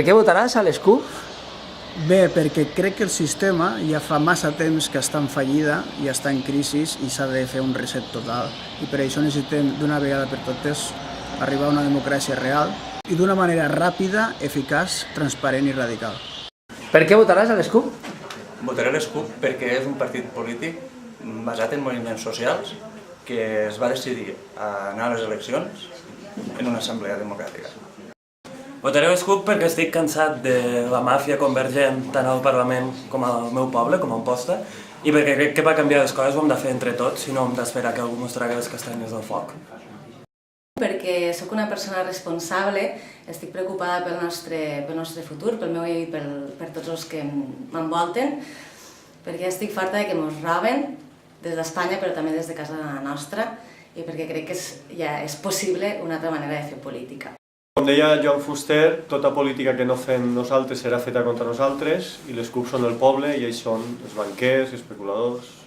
Per què votaràs a les CUP? Bé, perquè crec que el sistema ja fa massa temps que està en fallida i està en crisi i s'ha de fer un reset total. I per això necessitem d'una vegada per totes arribar a una democràcia real i d'una manera ràpida, eficaç, transparent i radical. Per què votaràs a les CUP? Votaré les CUP perquè és un partit polític basat en moviments socials que es va decidir a anar a les eleccions en una assemblea democràtica. Votaré les CUP perquè estic cansat de la màfia convergent tant al Parlament com al meu poble, com a Amposta, i perquè crec que per canviar les coses ho hem de fer entre tots i no hem d'esperar que algú mos tragui les castanyes del foc. Perquè sóc una persona responsable, estic preocupada pel nostre futur, pel meu i per tots els que m'envolten, perquè estic farta de que ens roben des d'Espanya però també des de casa nostra i perquè crec que ja és possible una altra manera de fer política. Com deia Joan Fuster, tota política que no fem nosaltres serà feta contra nosaltres i les CUP són el poble i ells són els banquers, especuladors.